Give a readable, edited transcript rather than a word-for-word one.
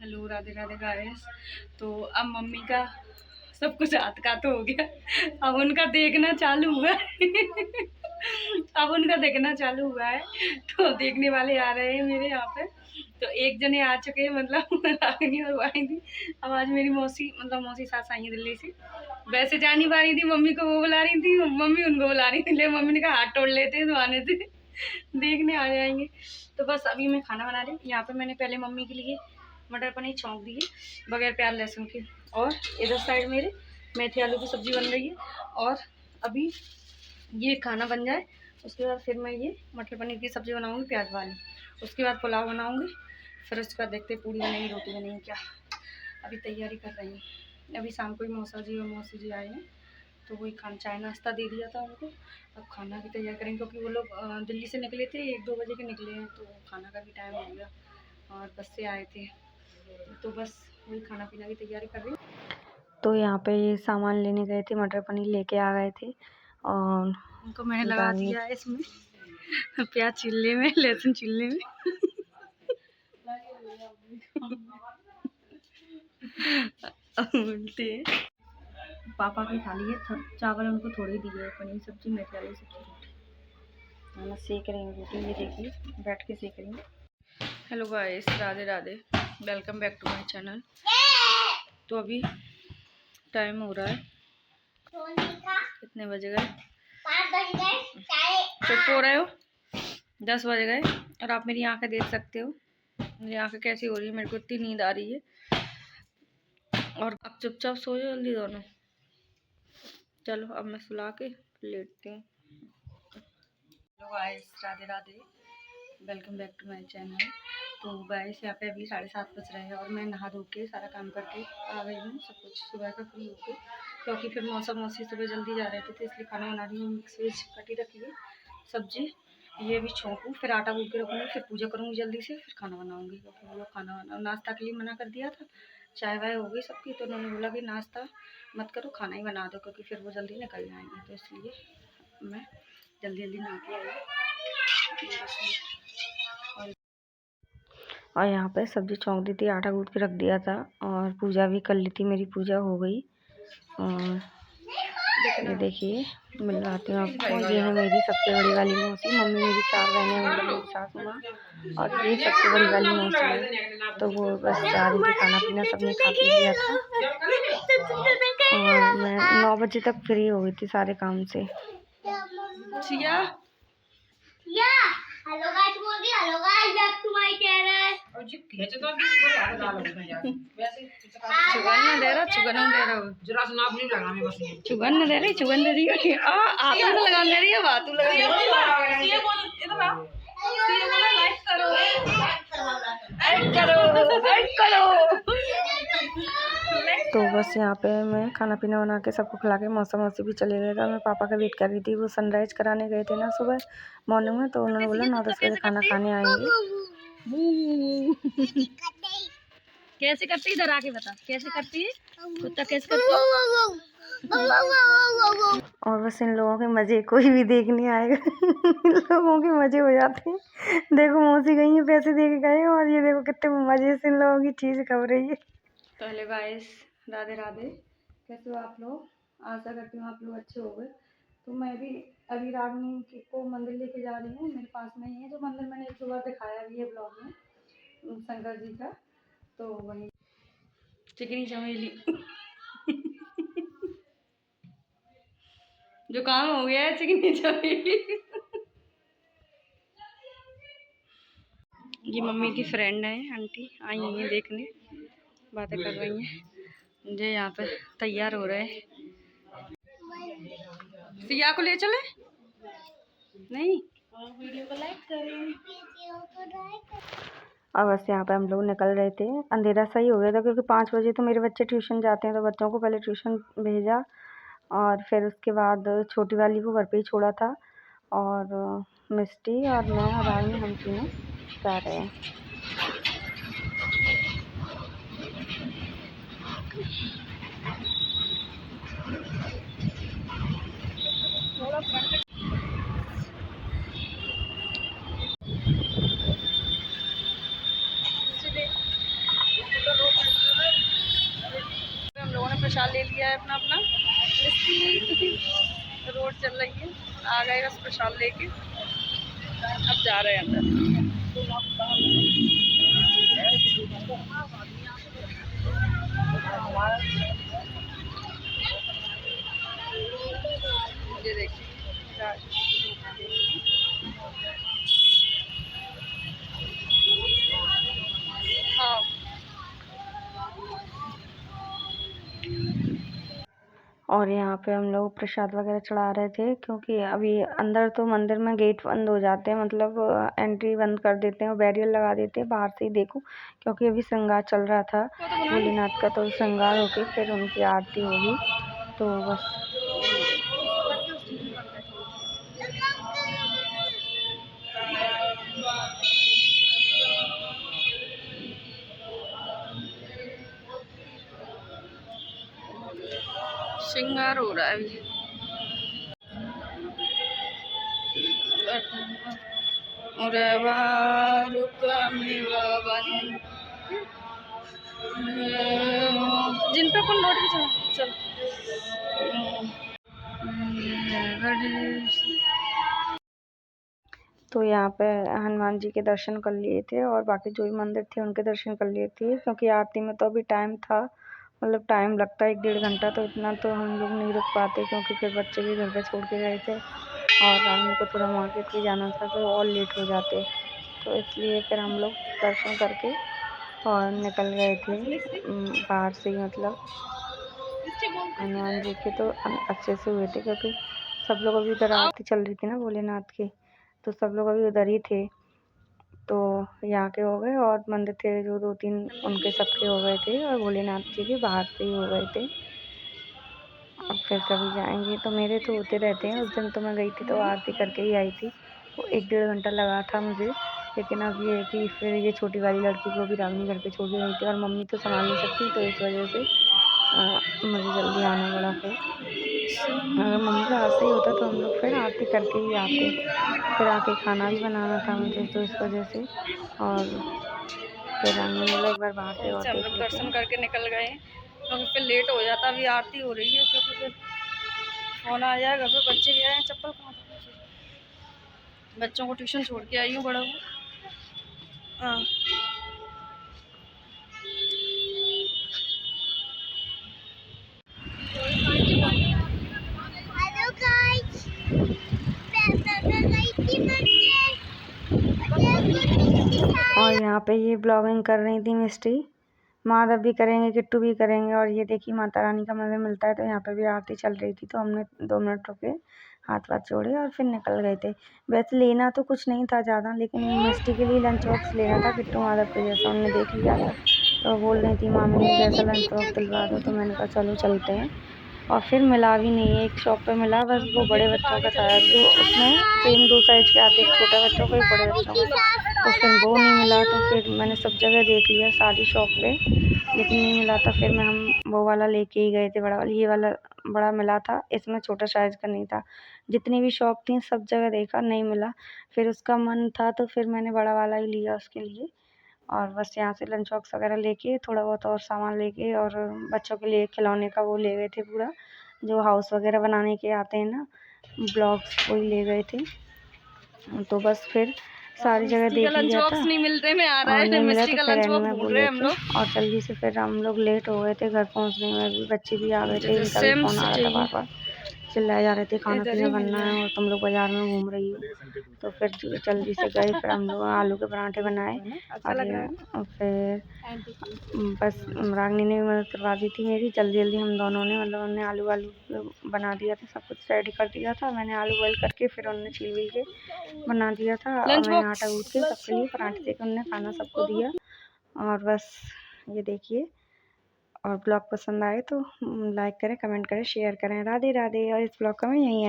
Hello Radhe Radhe guys. तो अब mummy का सब कुछ हाथ का तो हो गया, अब उनका देखना चालू हुआ है। अब उनका देखना चालू हुआ है, तो देखने वाले आ रहे हैं मेरे यहाँ पे। तो एक जने आ चुके हैं, मतलब रागिनी और वाहिनी। अब आज मेरी मौसी, मतलब मौसी सास आई है दिल्ली से। वैसे जा नहीं पा रही थी, मम्मी को वो बुला रही थी, मम्मी उनको बुला रही थी, ले मम्मी ने कहा हाथ तोड़ लेते हैं तो आने थे, देखने आ जाएंगे। तो बस अभी मैं खाना बना रही हूँ। यहाँ पे मैंने पहले मम्मी के लिए मटर पनीर छौंक दिए बगैर प्याज लहसुन के, और इधर साइड मेरे मेथी आलू की सब्जी बन रही है। और अभी ये खाना बन जाए उसके बाद फिर मैं ये मटर पनीर की सब्ज़ी बनाऊँगी प्याज वाली। उसके बाद पुलाव बनाऊँगी, फिर उसके बाद देखते पूड़ी बनेगी रोटी बनेगी क्या। अभी तैयारी कर रही हूँ। अभी शाम को ही मौसा जी और मौसी जी आए हैं, तो वही खाना चाय नाश्ता दे दिया था उनको। अब खाना की तैयारी करेंगे, क्योंकि वो लोग दिल्ली से निकले थे, 1-2 बजे के निकले हैं, तो खाना का भी टाइम हो गया और बस से आए थे। तो बस वही खाना पीना की तैयारी कर रही हूँ। तो यहाँ पे ये सामान लेने गए थे, मटर पनीर लेके आ गए थे, और उनको मैंने लगा दिया है इसमें प्याज चिल्ले में, लहसुन चिल्ले में। बोलते हैं पापा की थाली है, चावल उनको थोड़े दिए है, पनीर सब्जी मेथी आलू सब्जी रोटी। हम सेक रही हूँ रोटी, ये देखिए बैठ के सेक रही हूँ। Hello guys, Radhe Radhe, welcome back to my channel. तो अभी टाइम हो रहा है, कितने बजे गए, 5 बज गए। चुप हो रहे हो, 10 बज गए। और आप मेरी आंखें देख सकते हो, मेरी आंखें कैसी हो रही है, मेरे को इतनी नींद आ रही है। और अब चुपचाप सो जाओ जल्दी दोनों। चलो अब मैं सुला के लेटती हूँ। Hello guys, Radhe Radhe, welcome back to my channel. तो गाइस यहाँ पे अभी 7:30 बज रहे हैं, और मैं नहा धो के सारा काम करके आ गई हूँ, सब कुछ सुबह का फ्री होके, क्योंकि फिर मौसी सुबह जल्दी जा रहे थे, तो इसलिए खाना बना रही हूँ। मिक्स वेज कटी रखी है सब्जी, ये भी छोंकूँ, फिर आटा गूँथ के रखूँगी, फिर पूजा करूँगी जल्दी से, फिर खाना बनाऊँगी, क्योंकि वो लोग खाना नाश्ता के लिए मना कर दिया था। चाय वाय हो गई सबकी, तो उन्होंने बोला कि नाश्ता मत करो, खाना ही बना दो, क्योंकि फिर वो जल्दी निकल जाएंगे। तो इसलिए मैं जल्दी जल्दी नहा के आई। और यहाँ पे सब्जी छौंक दी थी, आटा गूँथ के रख दिया था, और पूजा भी कर ली थी, मेरी पूजा हो गई। और ये देखिए मिलवाती हूँ आपको, ये है मेरी सबसे बड़ी वाली मौसी। मम्मी मेरी 4 बहनें, मतलब मेरी सासू माँ, और ये सबसे बड़ी वाली मौसी है। तो वो बस जा रही थी, खाना पीना सबने खा पी लिया था, और मैं 9 बजे तक फ्री हो गई थी सारे काम से। हेलो गाइस बोल दी, hello guys back to my channel. और जी खींच तो चुगन न दे रहा, चुगन न दे रहा, जरा सुना नहीं लगा मैं बस, चुगन न दे रही, चुगन दे रही है। आतू तो लगा दे रही है, बातू लगा दे रही है। ये बोल इधर आ, ये बोला लाइक करो, लाइक करो, लाइक करो। तो बस यहाँ पे मैं खाना पीना बना के सबको खिला के मौसा मौसी भी चले गए थे। मैं पापा का वेट कर रही थी, वो सनराइज कराने गए थे ना सुबह मॉर्निंग में, तो उन्होंने बोला 9-10 बजे खाना खाने आएंगे। कैसे करती इधर आके बता, कैसे करती है कुत्ता, कैसे करती है? और बस इन लोगों के मजे कोई भी देखने आएगा। इन लोगों के मजे हो जाते हैं। देखो मौसी गई है, पैसे दे के गए, और ये देखो कितने मजे से इन लोगों की चीज खब रही है। तो हेलो गाइस, राधे राधे, कैसे हो आप लोग? आशा करती हूँ आप लोग अच्छे हो गए। तो मैं भी अभी रागिनी को मंदिर लेके जा रही हूँ, मेरे पास में ही है जो मंदिर मैंने एक बार दिखाया भी है ब्लॉग में, शंकर जी का। तो वही चिकनी चमेली जो काम हो गया है, चिकनी चमेली। ये मम्मी की फ्रेंड है, आंटी आई हैं देखने, बातें कर रही हैं। जो यहाँ पे तैयार हो रहे हैं, सिया को ले चले नहीं, वीडियो को लाइक करें। अब बस यहाँ पे हम लोग निकल रहे थे, अंधेरा सही हो गया था, क्योंकि 5 बजे तो मेरे बच्चे ट्यूशन जाते हैं, तो बच्चों को पहले ट्यूशन भेजा, और फिर उसके बाद छोटी वाली को घर पे ही छोड़ा था, और मिस्टी और मैं और रानी हम तीनों जा रहे हैं। प्रसाद ले लिया है अपना अपना। रोड चल रही है, आ गए बस प्रसाद लेके, अब जा रहे हैं अंदर। ये देखिए हाँ। और यहाँ पे हम लोग प्रसाद वगैरह चढ़ा रहे थे, क्योंकि अभी अंदर तो मंदिर में गेट बंद हो जाते हैं, मतलब एंट्री बंद कर देते हैं और बैरियर लगा देते हैं, बाहर से ही देखो, क्योंकि अभी श्रृंगार चल रहा था भोलेनाथ का। तो श्रृंगार होके फिर उनकी आरती होगी, तो बस। श्रृंगार हो रहा है अभी। जिन पे कौन लौट के चल। तो यहाँ पे हनुमान जी के दर्शन कर लिए थे और बाकी जो भी मंदिर थे उनके दर्शन कर लिए थे, क्योंकि आरती में तो अभी टाइम था, मतलब टाइम लगता है 1-1.5 घंटा, तो इतना तो हम लोग नहीं रुक पाते, क्योंकि फिर बच्चे भी घर पे छोड़ के गए थे और रानी को थोड़ा मार्केट भी जाना था, तो और लेट हो जाते, तो इसलिए फिर हम लोग दर्शन करके और निकल गए थे बाहर से ही। मतलब हनुमान जी के तो अच्छे से हुए थे, क्योंकि सब लोग अभी उधर आरती चल रही थी ना भोलेनाथ की, तो सब लोग अभी उधर ही थे। तो यहाँ के हो गए और मंदिर थे जो 2-3 उनके सबके हो गए थे, और भोलेनाथ जी के बाहर से ही हो गए थे। अब फिर कभी जाएंगे, तो मेरे तो होते रहते हैं। उस दिन तो मैं गई थी तो आरती करके ही आई थी, वो 1-1.5 घंटा लगा था मुझे। लेकिन अब ये है कि फिर ये छोटी वाली लड़की को भी रागनी घर पे छोड़ के गई थी, और मम्मी तो संभाल नहीं सकती, तो इस वजह से मुझे जल्दी आना पड़ा। फिर अगर मम्मी का हाथ सही होता तो हम लोग फिर आरती करके ही आते, फिर आके खाना भी बनाना था मुझे, तो इस वजह से। और फिर रानी ने बोला एक बार बाहर से और हम देख लोग लेते दर्शन हैं। करके निकल गए, क्योंकि फिर लेट हो जाता। अभी आरती हो रही है, क्योंकि फिर फोन आ जाएगा। घर पे बच्चे भी आए हैं, चप्पल कहाँ थे? बच्चों को ट्यूशन छोड़ के आई हूँ बड़ा को। हाँ और यहाँ पे ये ब्लॉगिंग कर रही थी मिस्टी, माधव भी करेंगे, किट्टू भी करेंगे। और ये देखिए माता रानी का मंदिर मिलता है, तो यहाँ पे भी आरती चल रही थी, तो हमने 2 मिनट रुके, हाथ वाथ जोड़े और फिर निकल गए थे। वैसे लेना तो कुछ नहीं था ज़्यादा, लेकिन मिस्टी के लिए लंच बॉक्स लेना था, किट्टू माधव के जैसा उन्होंने देख लिया था, तो बोल रही थी मामी मुझे ऐसा लंच बॉक्स दिलवा दो, तो मैंने कहा चलो चलते हैं। और फिर मिला भी नहीं, एक शॉप पे मिला, बस वो बड़े बच्चों का था, दो उसमें सेम 2 साइज के आते, एक छोटे बच्चों का एक बड़े बच्चों का, तो फिर वो नहीं मिला। तो फिर मैंने सब जगह देख लिया सारी शॉप पे, लेकिन नहीं मिला था। फिर हम वो वाला लेके ही गए थे, बड़ा वाला। ये वाला बड़ा मिला था, इसमें छोटा साइज का नहीं था। जितनी भी शॉप थी सब जगह देखा, नहीं मिला। फिर उसका मन था तो फिर मैंने बड़ा वाला ही लिया उसके लिए। और बस यहाँ से लंच बॉक्स वगैरह लेके थोड़ा बहुत और सामान लेके, और बच्चों के लिए खिलौने का वो ले गए थे पूरा, जो हाउस वगैरह बनाने के आते हैं ना ब्लॉक्स, वही ले गए थे। तो बस फिर सारी जगह देख लिया था नहीं मिलते में आ रहा और है। नहीं मिला, मिस्टी तो का फिर लंच एंड बॉक्स में वो ढूंढ रहे हैं हम लेके लोग। और जल्दी से फिर हम लोग लेट हो गए थे घर पहुंचने में भी। बच्चे भी आ गए थे, इनका भी सेम फ़ोन आ रहा था, बार बार चिल्लाए जा रहे थे खाना इधर ही पीना मिल बनना रहा है और तुम लोग बाजार में घूम रही हो। तो फिर जल्दी से गए, फिर हम लोग आलू के पराठे बनाए। अच्छा लग रहा है। और फिर बस रागनी ने भी मदद करवा दी थी मेरी, जल्दी जल्दी हम दोनों ने, मतलब हमने आलू बना दिया था, सब कुछ रेडी कर दिया था। मैंने आलू बॉयल करके फिर उन्होंने छील विल के बना दिया था, और लंच मैंने बॉक्स आटा गूँथ के सबके लिए पराठे देके उन्होंने खाना सबको दिया। और बस ये देखिए, और ब्लॉग पसंद आए तो लाइक करें, कमेंट करें, शेयर करें। राधे राधे। और इस ब्लॉग का मैं यहीं